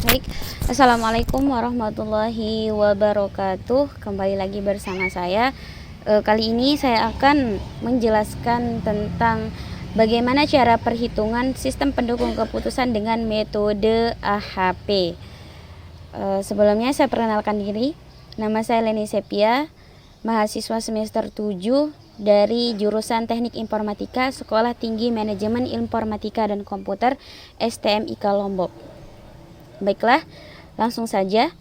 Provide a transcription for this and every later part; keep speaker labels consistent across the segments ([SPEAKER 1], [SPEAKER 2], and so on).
[SPEAKER 1] Baik, Assalamualaikum warahmatullahi wabarakatuh. Kembali lagi bersama saya. Kali ini saya akan menjelaskan tentang bagaimana cara perhitungan sistem pendukung keputusan dengan metode AHP. Sebelumnya saya perkenalkan diri. Nama saya Leni Sepia, mahasiswa semester 7 dari jurusan Teknik Informatika Sekolah Tinggi Manajemen Informatika dan Komputer STMIK Lombok. Baiklah, langsung saja.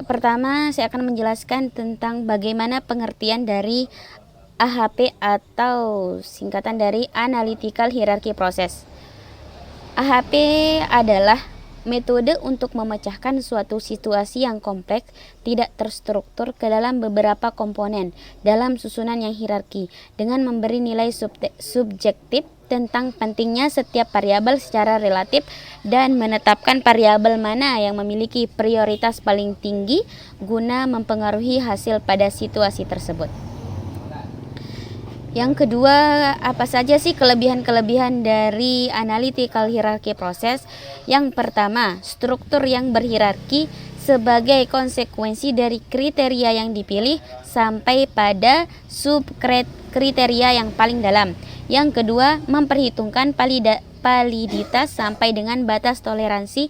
[SPEAKER 1] Pertama saya akan menjelaskan tentang bagaimana pengertian dari AHP atau singkatan dari Analytical Hierarchy Process. AHP adalah metode untuk memecahkan suatu situasi yang kompleks tidak terstruktur ke dalam beberapa komponen dalam susunan yang hierarki dengan memberi nilai subjektif tentang pentingnya setiap variabel secara relatif dan menetapkan variabel mana yang memiliki prioritas paling tinggi guna mempengaruhi hasil pada situasi tersebut. Yang kedua, apa saja sih kelebihan-kelebihan dari analytical hierarchy process? Yang pertama, struktur yang berhierarki sebagai konsekuensi dari kriteria yang dipilih sampai pada subkriteria yang paling dalam. Yang kedua, memperhitungkan validitas sampai dengan batas toleransi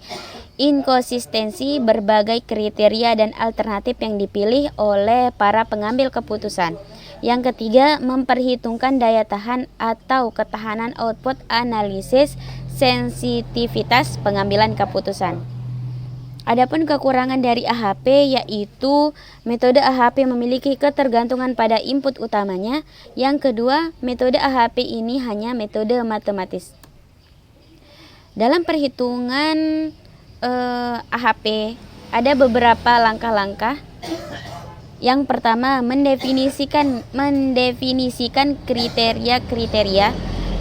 [SPEAKER 1] inkonsistensi berbagai kriteria dan alternatif yang dipilih oleh para pengambil keputusan. Yang ketiga, memperhitungkan daya tahan atau ketahanan output analisis sensitivitas pengambilan keputusan. Adapun kekurangan dari AHP yaitu metode AHP memiliki ketergantungan pada input utamanya. Yang kedua, metode AHP ini hanya metode matematis. Dalam perhitungan AHP ada beberapa langkah-langkah. Yang pertama, mendefinisikan kriteria-kriteria.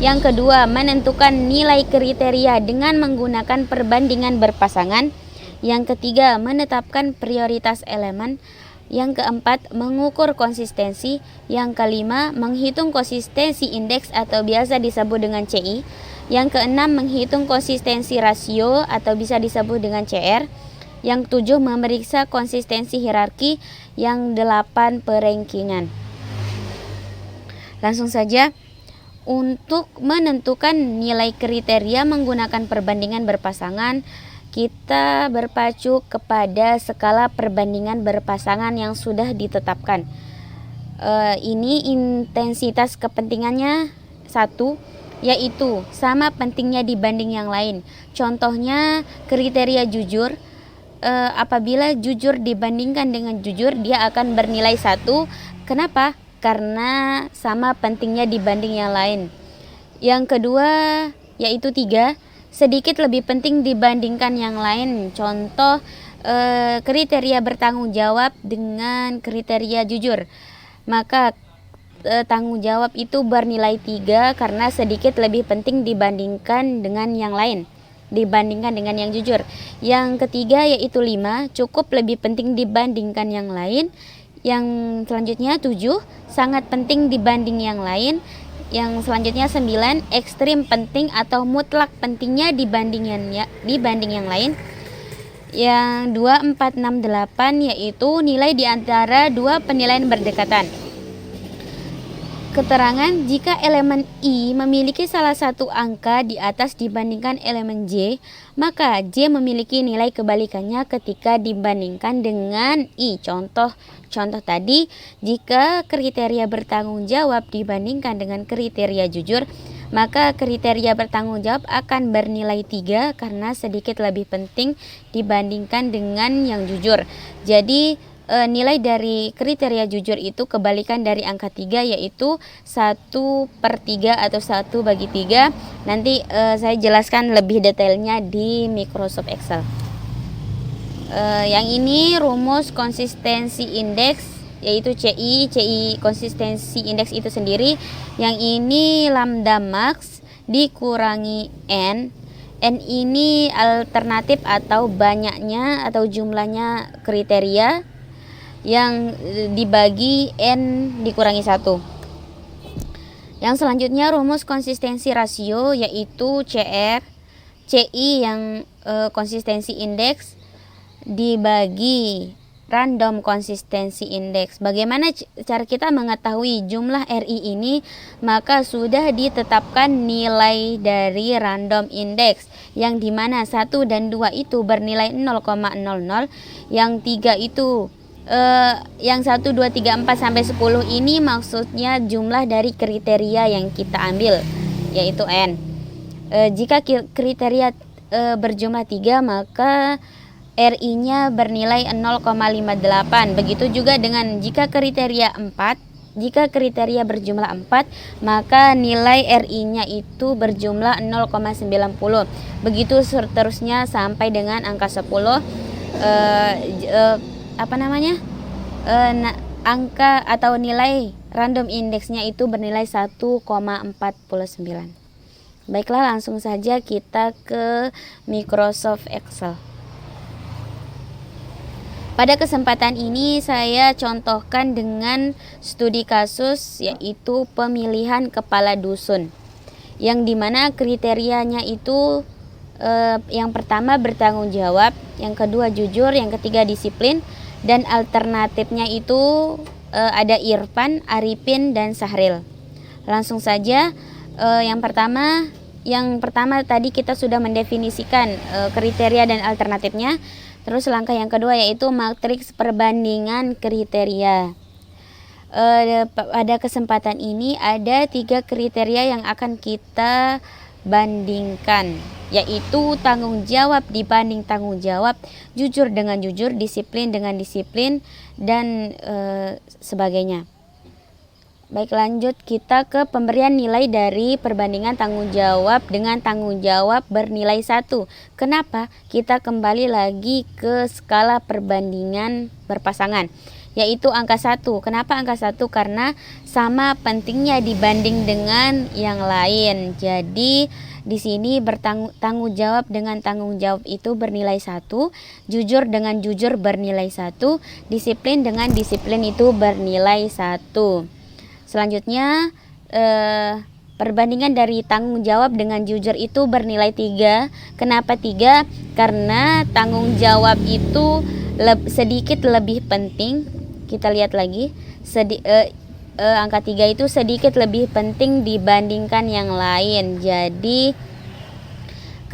[SPEAKER 1] Yang kedua, menentukan nilai kriteria dengan menggunakan perbandingan berpasangan. Yang ketiga, menetapkan prioritas elemen. Yang keempat, mengukur konsistensi. Yang kelima, menghitung konsistensi indeks atau biasa disebut dengan CI. Yang keenam, menghitung konsistensi rasio atau bisa disebut dengan CR. Yang ketujuh, memeriksa konsistensi hierarki. Yang delapan, perankingan. Langsung saja. Untuk menentukan nilai kriteria menggunakan perbandingan berpasangan, kita berpacu kepada skala perbandingan berpasangan yang sudah ditetapkan. Ini intensitas kepentingannya 1, yaitu sama pentingnya dibanding yang lain. Contohnya kriteria jujur. Apabila jujur dibandingkan dengan jujur, dia akan bernilai 1. Kenapa? Karena sama pentingnya dibanding yang lain. Yang kedua yaitu 3, sedikit lebih penting dibandingkan yang lain. Contoh kriteria bertanggung jawab dengan kriteria jujur. Maka tanggung jawab itu bernilai 3 karena sedikit lebih penting dibandingkan dengan yang lain, dibandingkan dengan yang jujur. Yang ketiga yaitu 5, cukup lebih penting dibandingkan yang lain. Yang selanjutnya 7, sangat penting dibanding yang lain. Yang selanjutnya 9, ekstrim penting atau mutlak pentingnya dibanding yang lain. Yang 2, 4, 6, 8 yaitu nilai di antara dua penilaian berdekatan. Keterangan jika elemen I memiliki salah satu angka di atas dibandingkan elemen J, maka J memiliki nilai kebalikannya ketika dibandingkan dengan I. Contoh tadi, jika kriteria bertanggung jawab dibandingkan dengan kriteria jujur, maka kriteria bertanggung jawab akan bernilai 3 karena sedikit lebih penting dibandingkan dengan yang jujur. Jadi nilai dari kriteria jujur itu kebalikan dari angka 3 yaitu 1/3 atau 1/3. Nanti saya jelaskan lebih detailnya di Microsoft Excel. Yang ini rumus konsistensi indeks yaitu CI konsistensi indeks itu sendiri. Yang ini lambda max dikurangi N. N ini alternatif atau banyaknya atau jumlahnya kriteria yang dibagi N dikurangi 1. Yang selanjutnya rumus konsistensi rasio yaitu CR. CI yang konsistensi indeks dibagi random konsistensi indeks. Bagaimana cara kita mengetahui jumlah RI ini? Maka sudah ditetapkan nilai dari random indeks yang dimana 1 dan 2 itu bernilai 0,00, yang 3 itu yang 1, 2, 3, 4 sampai 10 ini maksudnya jumlah dari kriteria yang kita ambil, yaitu N. Jika kriteria berjumlah 3, maka RI-nya bernilai 0,58. Begitu juga dengan jika kriteria 4, jika kriteria berjumlah 4, maka nilai RI-nya itu berjumlah 0,90. Begitu seterusnya sampai dengan angka 10. Angka atau nilai random indeksnya itu bernilai 1,49. Baiklah, langsung saja kita ke Microsoft Excel. Pada kesempatan ini saya contohkan dengan studi kasus, yaitu pemilihan kepala dusun, yang dimana kriterianya itu yang pertama bertanggung jawab, yang kedua jujur, yang ketiga disiplin, dan alternatifnya itu ada Irfan, Arifin, dan Sahril. Langsung saja, yang pertama tadi kita sudah mendefinisikan kriteria dan alternatifnya. Terus langkah yang kedua yaitu matriks perbandingan kriteria. Pada kesempatan ini ada 3 kriteria yang akan kita bandingkan, yaitu tanggung jawab dibanding tanggung jawab, jujur dengan jujur, disiplin dengan disiplin, dan sebagainya. Baik, lanjut kita ke pemberian nilai dari perbandingan tanggung jawab dengan tanggung jawab bernilai 1. Kenapa? Kita kembali lagi ke skala perbandingan berpasangan, yaitu angka 1. Kenapa angka 1? Karena sama pentingnya dibanding dengan yang lain. Jadi di sini tanggung jawab dengan tanggung jawab itu bernilai 1, jujur dengan jujur bernilai 1, disiplin dengan disiplin itu bernilai 1. Selanjutnya perbandingan dari tanggung jawab dengan jujur itu bernilai 3. Kenapa 3? Karena tanggung jawab itu sedikit lebih penting. Kita lihat lagi, angka 3 itu sedikit lebih penting dibandingkan yang lain. Jadi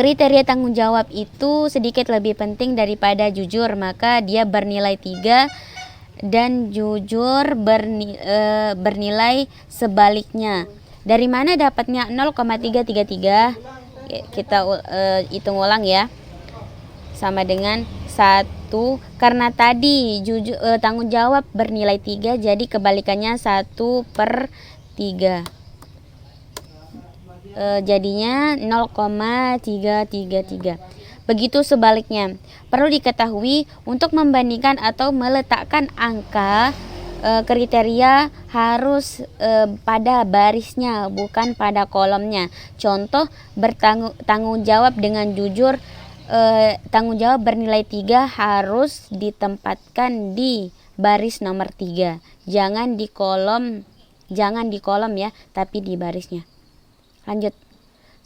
[SPEAKER 1] kriteria tanggung jawab itu sedikit lebih penting daripada jujur, maka dia bernilai 3. Dan jujur bernilai sebaliknya. Dari mana dapatnya 0,333? Kita hitung ulang ya. Sama dengan 1, karena tadi tanggung jawab bernilai 3, jadi kebalikannya 1/3. Jadinya 0,333. Begitu sebaliknya. Perlu diketahui untuk membandingkan atau meletakkan angka kriteria harus pada barisnya, bukan pada kolomnya. Contoh, tanggung jawab dengan jujur, tanggung jawab bernilai 3 harus ditempatkan di baris nomor 3. Jangan di kolom ya, tapi di barisnya. Lanjut.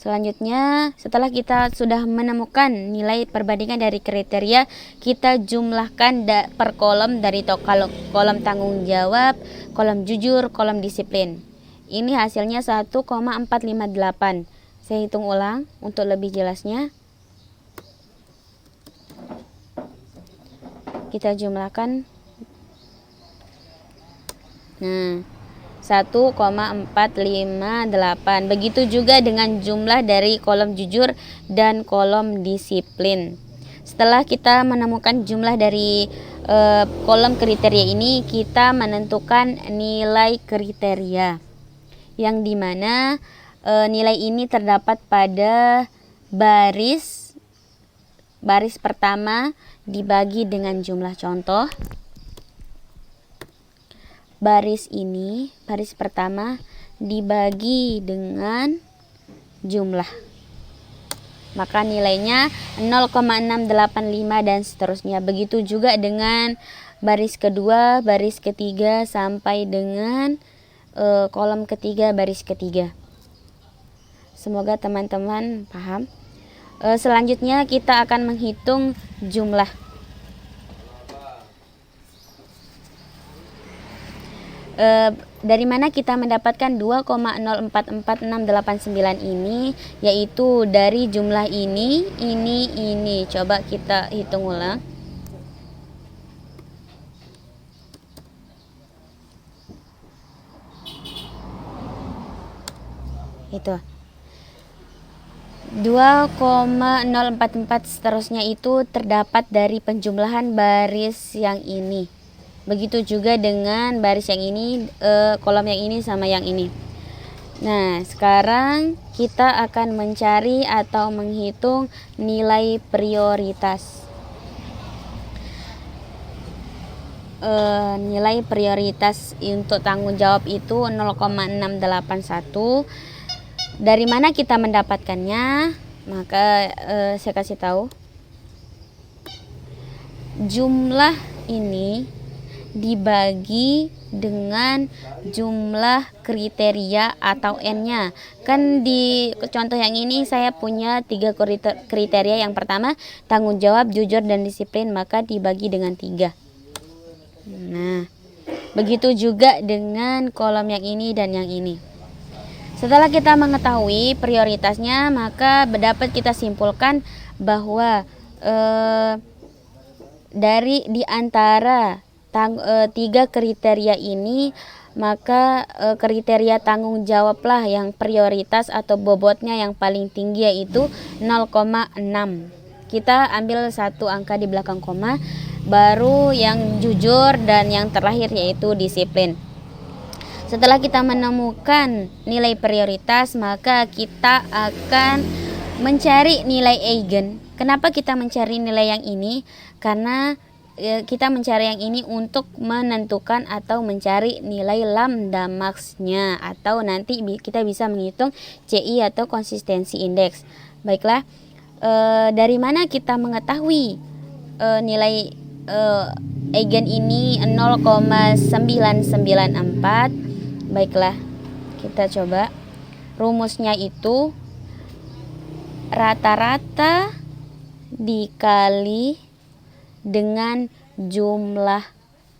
[SPEAKER 1] Selanjutnya, setelah kita sudah menemukan nilai perbandingan dari kriteria, kita jumlahkan per kolom dari kolom tanggung jawab, kolom jujur, kolom disiplin. Ini hasilnya 1,458. Saya hitung ulang untuk lebih jelasnya. Kita jumlahkan. Nah, 1,458. Begitu juga dengan jumlah dari kolom jujur dan kolom disiplin. Setelah kita menemukan jumlah dari kolom kriteria ini, kita menentukan nilai kriteria, yang dimana nilai ini terdapat pada baris pertama dibagi dengan jumlah. Contoh, baris pertama dibagi dengan jumlah, maka nilainya 0,685 dan seterusnya. Begitu juga dengan baris kedua, baris ketiga, sampai dengan kolom ketiga, baris ketiga. Semoga teman-teman paham. Selanjutnya kita akan menghitung jumlah. Dari mana kita mendapatkan 2,044689 ini, yaitu dari jumlah ini. Coba kita hitung ulang. Itu 2,044 seterusnya itu terdapat dari penjumlahan baris yang ini. Begitu juga dengan baris yang ini, kolom yang ini sama yang ini. Nah, sekarang kita akan mencari atau menghitung nilai prioritas. Nilai prioritas untuk tanggung jawab itu 0,681. Dari mana kita mendapatkannya? Maka saya kasih tahu. Jumlah ini dibagi dengan jumlah kriteria atau N-nya. Kan di contoh yang ini saya punya 3 kriteria. Yang pertama, tanggung jawab, jujur, dan disiplin, maka dibagi dengan 3. Nah, begitu juga dengan kolom yang ini dan yang ini. Setelah kita mengetahui prioritasnya, maka dapat kita simpulkan bahwa dari di antara 3 kriteria ini, maka kriteria tanggung jawablah yang prioritas atau bobotnya yang paling tinggi, yaitu 0,6. Kita ambil satu angka di belakang koma, baru yang jujur, dan yang terakhir yaitu disiplin. Setelah kita menemukan nilai prioritas, maka kita akan mencari nilai eigen. Kenapa kita mencari nilai yang ini? Karena kita mencari yang ini untuk menentukan atau mencari nilai lambda max-nya, atau nanti kita bisa menghitung CI atau konsistensi indeks. Baiklah, dari mana kita mengetahui nilai eigen ini 0,994? Baiklah, kita coba. Rumusnya itu rata-rata dikali dengan jumlah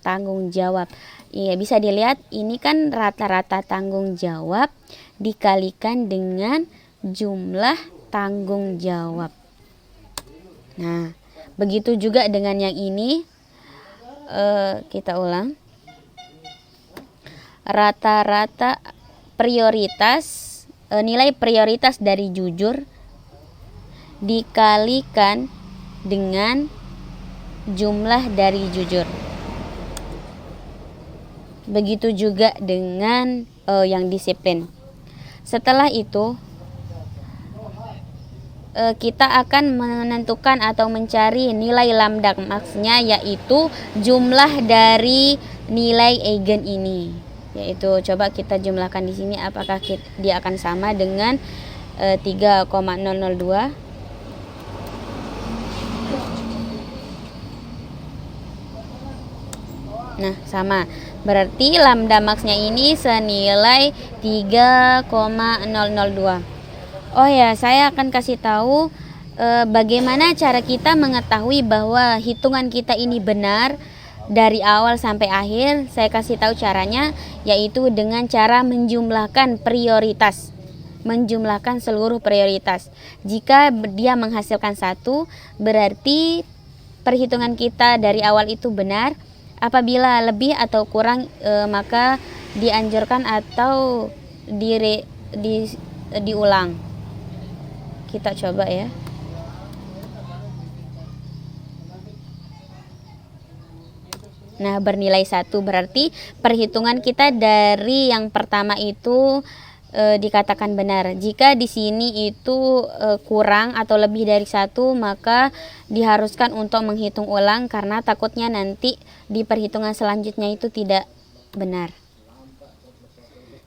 [SPEAKER 1] tanggung jawab. Iya, bisa dilihat ini kan rata-rata tanggung jawab dikalikan dengan jumlah tanggung jawab. Nah, begitu juga dengan yang ini. Kita ulang. Rata-rata prioritas, nilai prioritas dari jujur dikalikan dengan jumlah dari jujur. Begitu juga dengan yang disiplin. Setelah itu kita akan menentukan atau mencari nilai lambda max-nya, yaitu jumlah dari nilai eigen ini. Yaitu coba kita jumlahkan di sini, apakah dia akan sama dengan 3,002. Nah, sama. Berarti lambda max-nya ini senilai 3,002. Oh ya, saya akan kasih tahu bagaimana cara kita mengetahui bahwa hitungan kita ini benar dari awal sampai akhir. Saya kasih tahu caranya, yaitu dengan cara menjumlahkan prioritas. Menjumlahkan seluruh prioritas. Jika dia menghasilkan 1, berarti perhitungan kita dari awal itu benar. Apabila lebih atau kurang, maka dianjurkan atau diulang. Kita coba ya. Nah, bernilai 1 berarti perhitungan kita dari yang pertama itu dikatakan benar. Jika di sini itu kurang atau lebih dari 1, maka diharuskan untuk menghitung ulang, karena takutnya nanti di perhitungan selanjutnya itu tidak benar.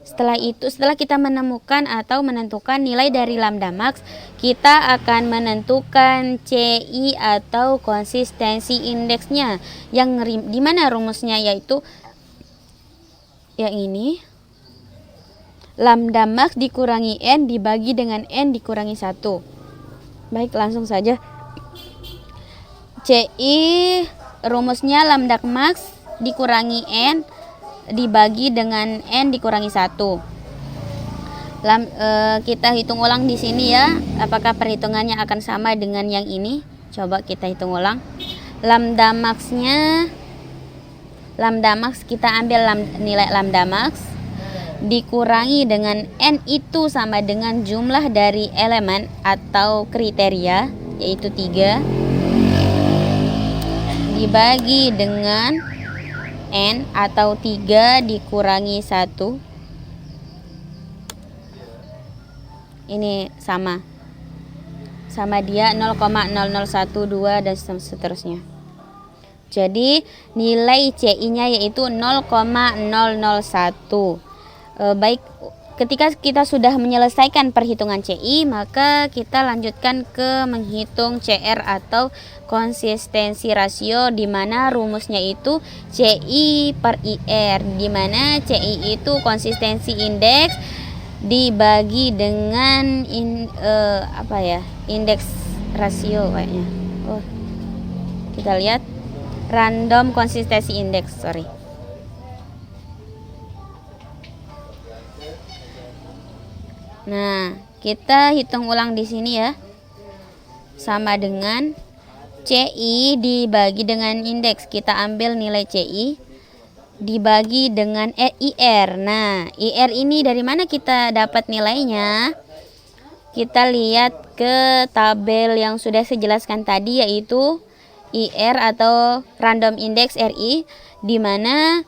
[SPEAKER 1] Setelah kita menemukan atau menentukan nilai dari lambda max, kita akan menentukan CI atau konsistensi indeksnya, yang dimana rumusnya yaitu yang ini, lambda max dikurangi N dibagi dengan N dikurangi 1. Baik, langsung saja. CI rumusnya lambda max dikurangi N dibagi dengan N dikurangi 1. Kita hitung ulang di sini ya. Apakah perhitungannya akan sama dengan yang ini? Coba kita hitung ulang. Lambda max kita ambil nilai lambda max dikurangi dengan N itu sama dengan jumlah dari elemen atau kriteria, yaitu 3, dibagi dengan N atau 3 dikurangi 1. Ini sama dia 0,0012 dan seterusnya. Jadi nilai CI-nya yaitu 0,001. Baik, ketika kita sudah menyelesaikan perhitungan CI, maka kita lanjutkan ke menghitung CR atau konsistensi rasio, di mana rumusnya itu CI per IR, di mana CI itu konsistensi indeks dibagi dengan indeks rasio kayaknya. Kita lihat random konsistensi indeks, Nah, kita hitung ulang di sini ya. Sama dengan CI dibagi dengan indeks. Kita ambil nilai CI dibagi dengan IR. Nah, IR ini dari mana kita dapat nilainya? Kita lihat ke tabel yang sudah saya jelaskan tadi, yaitu IR atau random index RI, di mana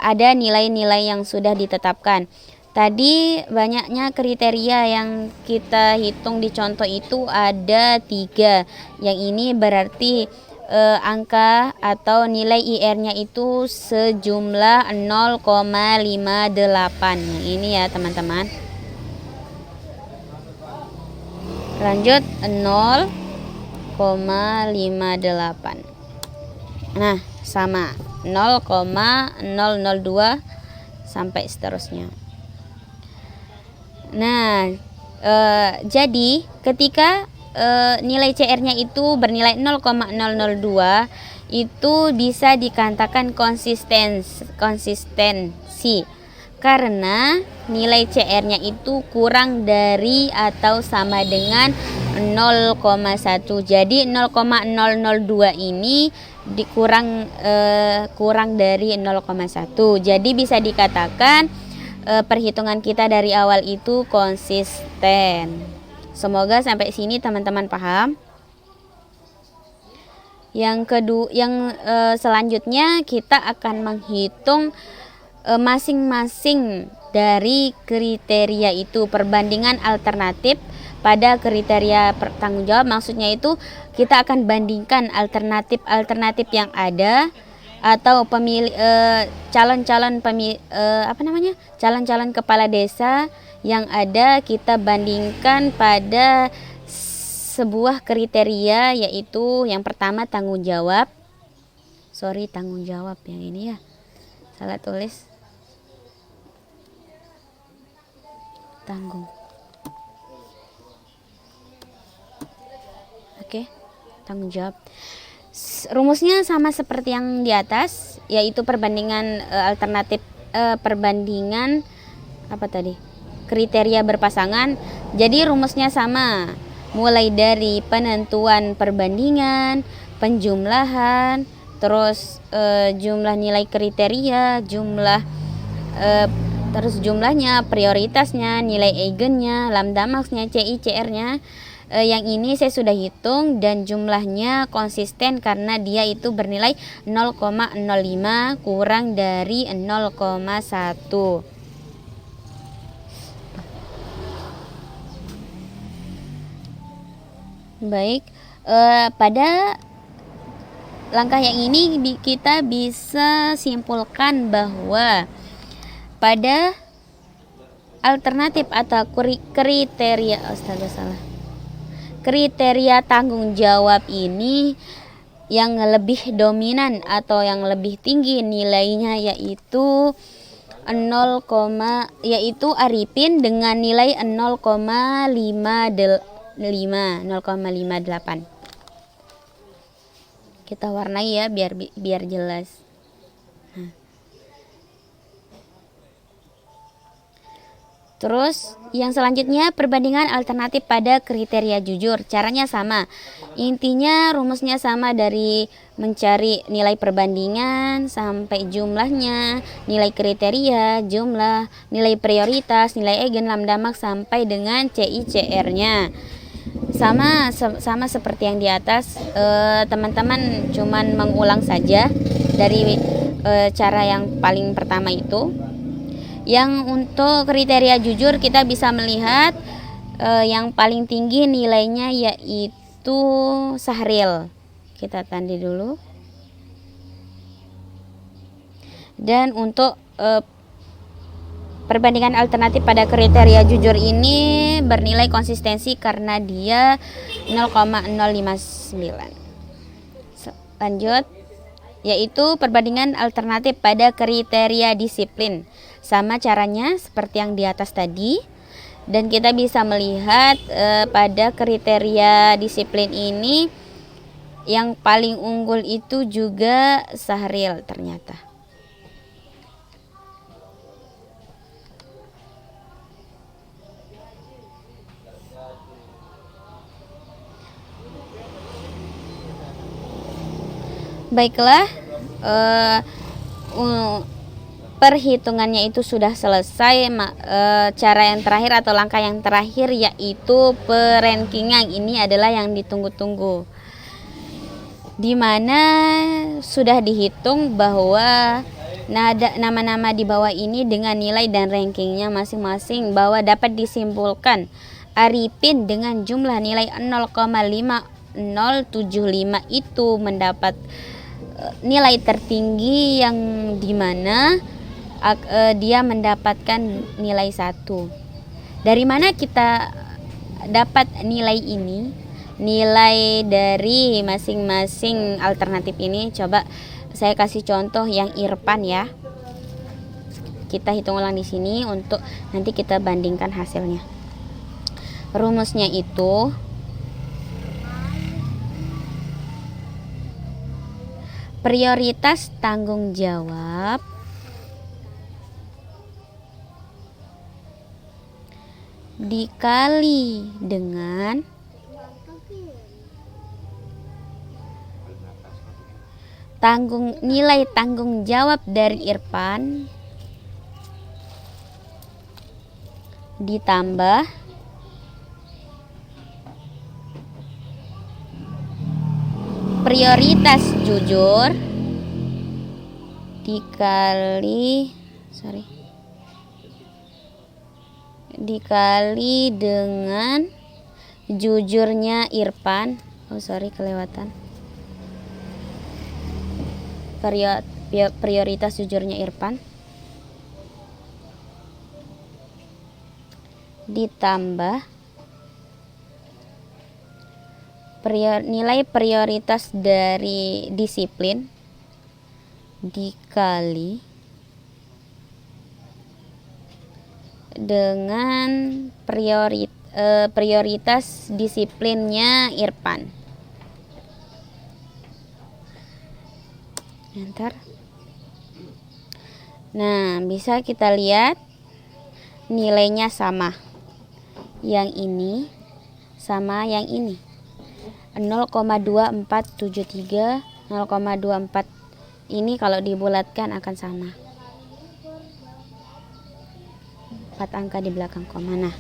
[SPEAKER 1] ada nilai-nilai yang sudah ditetapkan. Tadi banyaknya kriteria yang kita hitung di contoh itu ada 3. Yang ini berarti angka atau nilai IR-nya itu sejumlah 0,58. Ini ya teman-teman. Lanjut 0,58. Nah, sama 0,002 sampai seterusnya. Nah, jadi ketika nilai CR-nya itu bernilai 0,002, itu bisa dikatakan konsistensi karena nilai CR-nya itu kurang dari atau sama dengan 0,1. Jadi 0,002 ini kurang dari 0,1. Jadi bisa dikatakan perhitungan kita dari awal itu konsisten. Semoga sampai sini teman-teman paham. Yang selanjutnya kita akan menghitung masing-masing dari kriteria itu, perbandingan alternatif pada kriteria tanggung jawab. Maksudnya itu kita akan bandingkan alternatif yang ada atau calon-calon kepala desa yang ada, kita bandingkan pada sebuah kriteria, yaitu yang pertama tanggung jawab. Tanggung jawab yang ini ya, salah tulis. Tanggung jawab. Rumusnya sama seperti yang di atas, yaitu perbandingan kriteria berpasangan. Jadi rumusnya sama, mulai dari penentuan perbandingan, penjumlahan, terus jumlah nilai kriteria, terus jumlahnya, prioritasnya, nilai eigennya, lambda maxnya, CI, CR-nya. Yang ini saya sudah hitung dan jumlahnya konsisten karena dia itu bernilai 0,05 kurang dari 0,1. Baik, pada langkah yang ini kita bisa simpulkan bahwa pada alternatif atau kriteria tanggung jawab ini yang lebih dominan atau yang lebih tinggi nilainya yaitu yaitu Arifin dengan nilai 0,58. 0,58. Kita warnai ya biar jelas. Terus yang selanjutnya perbandingan alternatif pada kriteria jujur. Caranya sama. Intinya rumusnya sama, dari mencari nilai perbandingan sampai jumlahnya, nilai kriteria, jumlah, nilai prioritas, nilai eigen, lambda max sampai dengan CI/CR-nya. Sama seperti yang di atas. Teman-teman cuman mengulang saja dari cara yang paling pertama itu. Yang untuk kriteria jujur kita bisa melihat yang paling tinggi nilainya yaitu Sahril. Kita tanda dulu. Dan untuk perbandingan alternatif pada kriteria jujur ini bernilai konsistensi karena dia 0,059. Lanjut, yaitu perbandingan alternatif pada kriteria disiplin. Sama caranya seperti yang di atas tadi, dan kita bisa melihat pada kriteria disiplin ini yang paling unggul itu juga Sahril ternyata. Baiklah, perhitungannya itu sudah selesai. Cara yang terakhir atau langkah yang terakhir yaitu perankingan. Ini adalah yang ditunggu-tunggu, dimana sudah dihitung bahwa nama-nama di bawah ini dengan nilai dan rankingnya masing-masing, bahwa dapat disimpulkan Arifin dengan jumlah nilai 0,5075 itu mendapat nilai tertinggi, yang dimana dia mendapatkan nilai 1. Dari mana kita dapat nilai ini? Nilai dari masing-masing alternatif ini. Coba saya kasih contoh yang Irfan ya. Kita hitung ulang di sini untuk nanti kita bandingkan hasilnya. Rumusnya itu prioritas tanggung jawab dikali dengan nilai tanggung jawab dari Irfan ditambah prioritas jujur dikali dengan jujurnya Irfan. Kelewatan. Prioritas jujurnya Irfan ditambah nilai prioritas dari disiplin dikali dengan prioritas disiplinnya Irfan. Nah, bisa kita lihat nilainya sama. Yang ini sama yang ini. 0,2473, 0,24 ini kalau dibulatkan akan sama. 4 angka di belakang koma. Nah,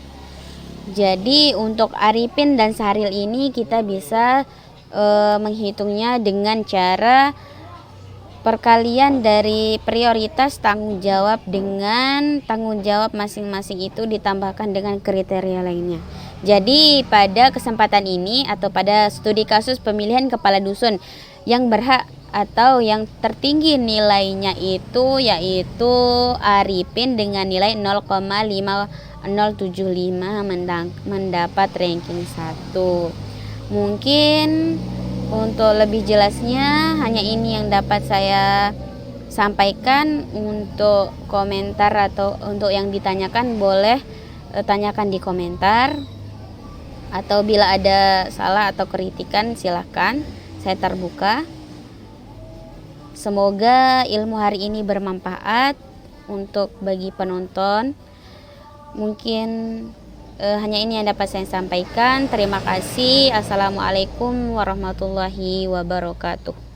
[SPEAKER 1] jadi untuk Arifin dan Sahril ini kita bisa menghitungnya dengan cara perkalian dari prioritas tanggung jawab dengan tanggung jawab masing-masing itu ditambahkan dengan kriteria lainnya. Jadi pada kesempatan ini atau pada studi kasus pemilihan kepala dusun yang berhak atau yang tertinggi nilainya itu yaitu Arifin dengan nilai 0,5075 mendapat ranking 1. Mungkin untuk lebih jelasnya hanya ini yang dapat saya sampaikan. Untuk komentar atau untuk yang ditanyakan boleh tanyakan di komentar. Atau bila ada salah atau kritikan silahkan, saya terbuka. Semoga ilmu hari ini bermanfaat untuk bagi penonton. Mungkin hanya ini yang dapat saya sampaikan. Terima kasih. Assalamualaikum warahmatullahi wabarakatuh.